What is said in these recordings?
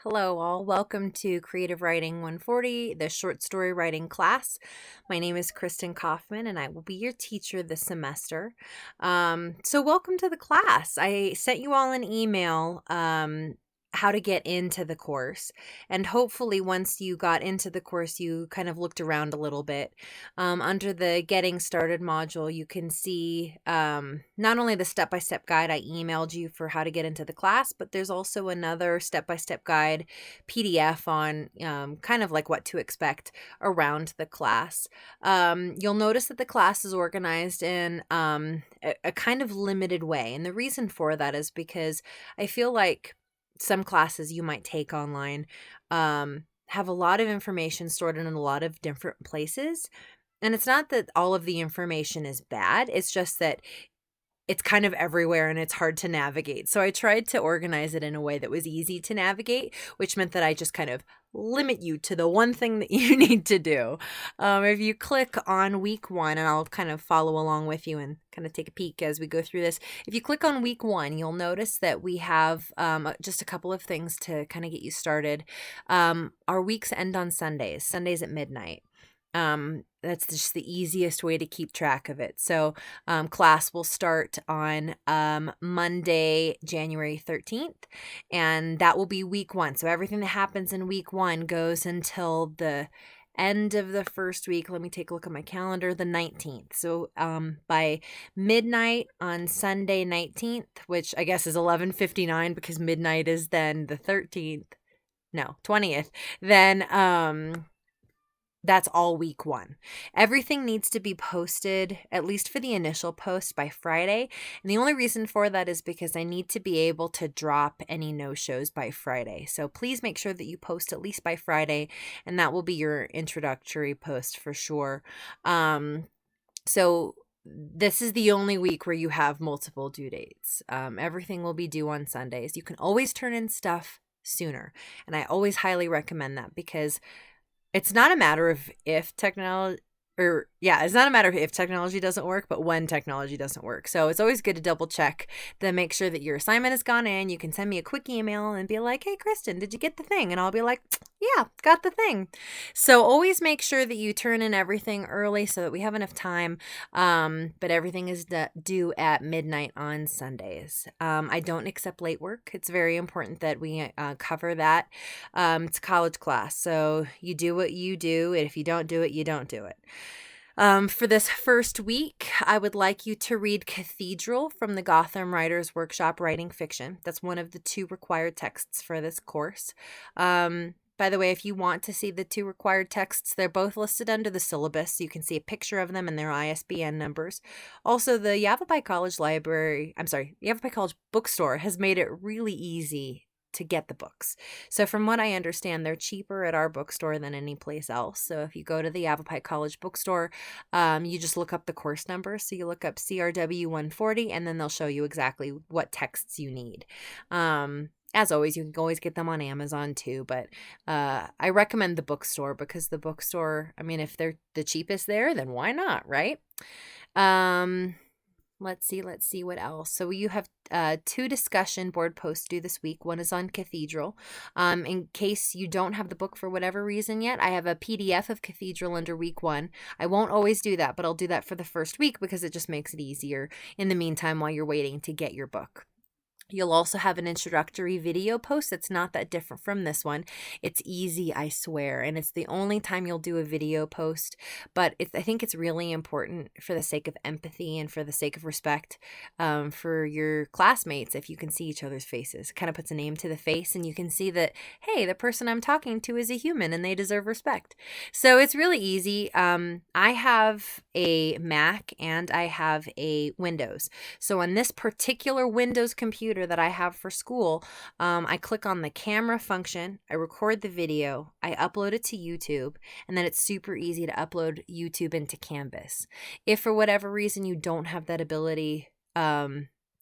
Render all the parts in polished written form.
Hello, all. Welcome to Creative Writing 140, the short story writing class. My name is Kristen Kaufman, and I will be your teacher this semester. So, welcome to the class. I sent you all an email how to get into the course, and hopefully, once you got into the course, you kind of looked around a little bit. Under the Getting Started module, you can see not only the step-by-step guide I emailed you for how to get into the class, but there's also another step-by-step guide PDF on kind of like what to expect around the class. You'll notice that the class is organized in a kind of limited way. And the reason for that is because I feel like some classes you might take online have a lot of information stored in a lot of different places. And it's not that all of the information is bad. It's just that it's kind of everywhere and it's hard to navigate. So I tried to organize it in a way that was easy to navigate, which meant that I just kind of limit you to the one thing that you need to do. If you click on week 1, and I'll kind of follow along with you and kind of take a peek as we go through this. If you click on week 1, you'll notice that we have just a couple of things to kind of get you started. Our weeks end on Sundays at midnight. That's just the easiest way to keep track of it. So class will start on Monday, January 13th, and that will be week 1. So everything that happens in week 1 goes until the end of the first week. Let me take a look at my calendar, the 19th. So by midnight on Sunday 19th, which I guess is 11:59 because midnight is then the 13th. No, 20th. Then that's all week 1. Everything needs to be posted, at least for the initial post, by Friday. And the only reason for that is because I need to be able to drop any no-shows by Friday. So please make sure that you post at least by Friday, and that will be your introductory post for sure. So this is the only week where you have multiple due dates. Everything will be due on Sundays. You can always turn in stuff sooner. And I always highly recommend that because it's not a matter of if technology it's not a matter of if technology doesn't work, but when technology doesn't work. So it's always good to double check to make sure that your assignment has gone in. You can send me a quick email and be like, hey, Kristen, did you get the thing? And I'll be like, yeah, got the thing. So always make sure that you turn in everything early so that we have enough time. But everything is due at midnight on Sundays. I don't accept late work. It's very important that we cover that. It's a college class, so you do what you do, and if you don't do it, you don't do it. For this first week, I would like you to read Cathedral from the Gotham Writers Workshop Writing Fiction. That's one of the 2 required texts for this course. By the way, if you want to see the 2 required texts, they're both listed under the syllabus, so you can see a picture of them and their ISBN numbers. Also, the Yavapai College Yavapai College bookstore has made it really easy to get the books. So from what I understand, they're cheaper at our bookstore than any place else. So if you go to the Yavapai College bookstore, you just look up the course number. So you look up CRW140, and then they'll show you exactly what texts you need. As always, you can always get them on Amazon too, but I recommend the bookstore because the bookstore, I mean, if they're the cheapest there, then why not, right? Let's see what else. So you have 2 discussion board posts due this week. One is on Cathedral. In case you don't have the book for whatever reason yet, I have a PDF of Cathedral under week 1. I won't always do that, but I'll do that for the first week because it just makes it easier in the meantime while you're waiting to get your book. You'll also have an introductory video post that's not that different from this one. It's easy, I swear, and it's the only time you'll do a video post, but I think it's really important for the sake of empathy and for the sake of respect for your classmates if you can see each other's faces. It kind of puts a name to the face, and you can see that, hey, the person I'm talking to is a human and they deserve respect. So it's really easy. I have a Mac and I have a Windows. So on this particular Windows computer that I have for school, I click on the camera function, I record the video, I upload it to YouTube, and then it's super easy to upload YouTube into Canvas. If for whatever reason you don't have that ability,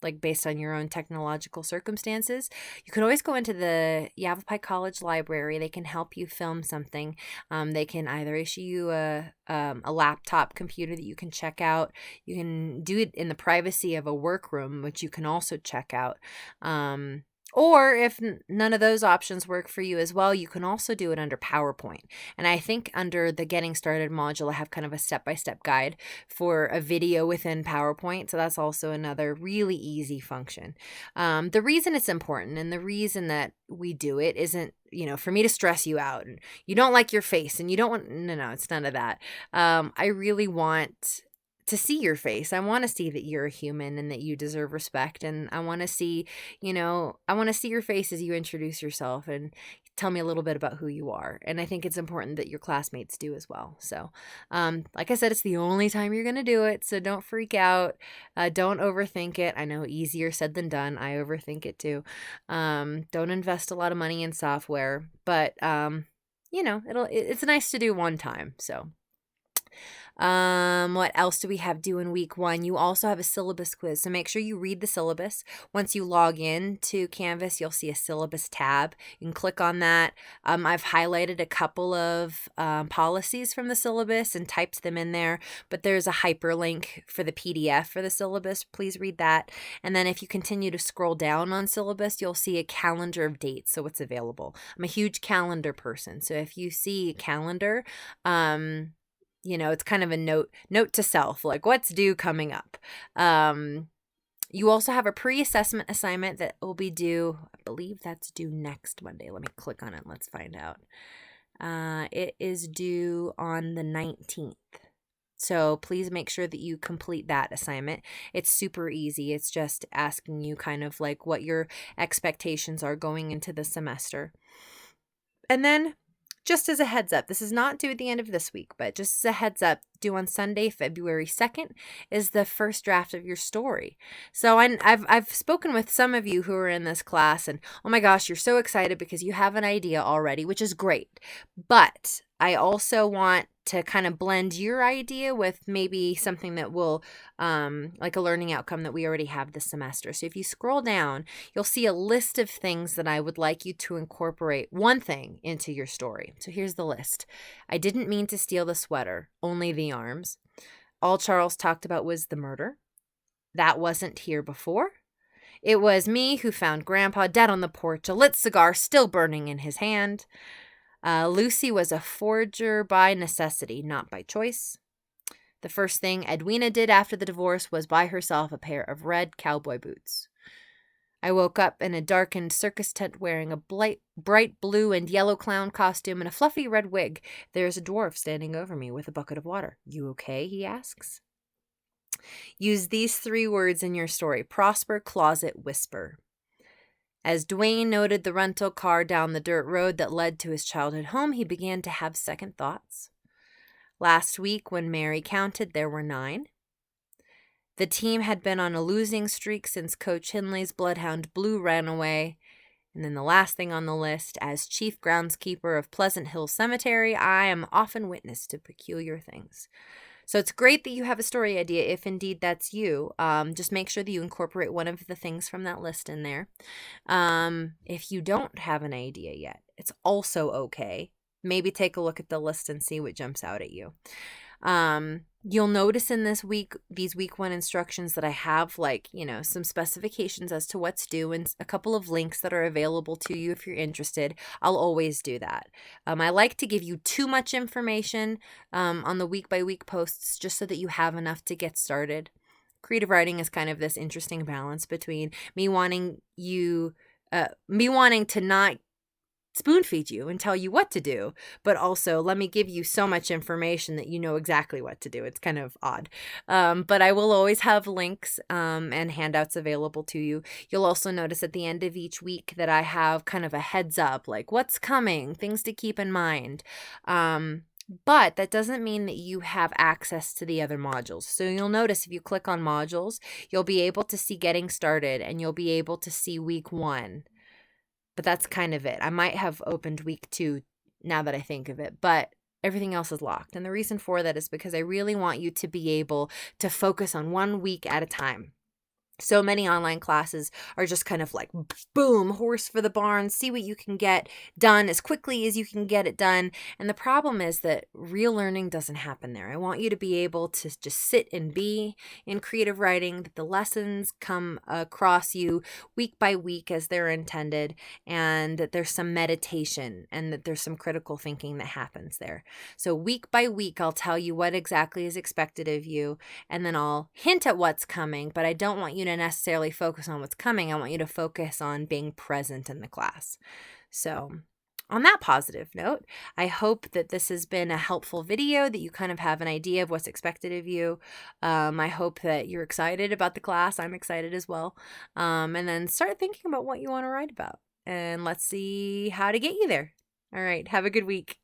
like based on your own technological circumstances, you can always go into the Yavapai College library. They can help you film something. They can either issue you a laptop computer that you can check out. You can do it in the privacy of a workroom, which you can also check out. Or if none of those options work for you as well, you can also do it under PowerPoint. And I think under the Getting Started module, I have kind of a step-by-step guide for a video within PowerPoint. So that's also another really easy function. The reason it's important and the reason that we do it isn't, for me to stress you out and you don't like your face and you don't want, no, it's none of that. I really want to see your face. I want to see that you're a human and that you deserve respect. And I want to see, I want to see your face as you introduce yourself and tell me a little bit about who you are. And I think it's important that your classmates do as well. So, like I said, it's the only time you're going to do it. So don't freak out. Don't overthink it. I know easier said than done. I overthink it too. Don't invest a lot of money in software, but, it's nice to do one time. So. What else do we have due in week 1? You also have a syllabus quiz. So make sure you read the syllabus. Once you log in to Canvas, you'll see a syllabus tab. You can click on that. I've highlighted a couple of policies from the syllabus and typed them in there, but there's a hyperlink for the PDF for the syllabus. Please read that. And then if you continue to scroll down on syllabus, you'll see a calendar of dates. So what's available. I'm a huge calendar person. So if you see calendar, it's kind of a note to self, like what's due coming up. You also have a pre-assessment assignment that will be due, I believe that's due next Monday. Let me click on it. Let's find out. It is due on the 19th. So please make sure that you complete that assignment. It's super easy. It's just asking you kind of like what your expectations are going into the semester. And then just as a heads up, this is not due at the end of this week, but just as a heads up, due on Sunday, February 2nd, is the first draft of your story. So I've spoken with some of you who are in this class, and oh my gosh, you're so excited because you have an idea already, which is great. But I also want to kind of blend your idea with maybe something that will, like a learning outcome that we already have this semester. So if you scroll down, you'll see a list of things that I would like you to incorporate one thing into your story. So here's the list. I didn't mean to steal the sweater, only the arms. All Charles talked about was the murder. That wasn't here before. It was me who found Grandpa dead on the porch, a lit cigar still burning in his hand. Lucy was a forger by necessity, not by choice. The first thing Edwina did after the divorce was buy herself a pair of red cowboy boots. I woke up in a darkened circus tent wearing a bright blue and yellow clown costume and a fluffy red wig. There's a dwarf standing over me with a bucket of water. You okay? He asks. Use these 3 words in your story. Prosper, closet, whisper. As Dwayne noted the rental car down the dirt road that led to his childhood home, he began to have second thoughts. Last week, when Mary counted, there were 9. The team had been on a losing streak since Coach Hindley's bloodhound Blue ran away. And then the last thing on the list, as chief groundskeeper of Pleasant Hill Cemetery, I am often witness to peculiar things. So it's great that you have a story idea if indeed that's you. Just make sure that you incorporate one of the things from that list in there. If you don't have an idea yet, it's also okay. Maybe take a look at the list and see what jumps out at you. You'll notice in these week 1 instructions that I have some specifications as to what's due and a couple of links that are available to you if you're interested. I'll always do that. I like to give you too much information on the week by week posts just so that you have enough to get started. Creative writing is kind of this interesting balance between me wanting to not spoon feed you and tell you what to do, but also let me give you so much information that you know exactly what to do. It's kind of odd. But I will always have links and handouts available to you. You'll also notice at the end of each week that I have kind of a heads up, like what's coming, things to keep in mind. But that doesn't mean that you have access to the other modules. So you'll notice if you click on modules, you'll be able to see Getting Started and you'll be able to see week 1. But that's kind of it. I might have opened week 2 now that I think of it, but everything else is locked. And the reason for that is because I really want you to be able to focus on one week at a time. So many online classes are just kind of like, boom, horse for the barn, see what you can get done as quickly as you can get it done. And the problem is that real learning doesn't happen there. I want you to be able to just sit and be in creative writing, that the lessons come across you week by week as they're intended, and that there's some meditation and that there's some critical thinking that happens there. So week by week, I'll tell you what exactly is expected of you, and then I'll hint at what's coming, but I don't want you to necessarily focus on what's coming. I want you to focus on being present in the class. So on that positive note, I hope that this has been a helpful video, that you kind of have an idea of what's expected of you. I hope that you're excited about the class. I'm excited as well. And then start thinking about what you want to write about. And let's see how to get you there. All right. Have a good week.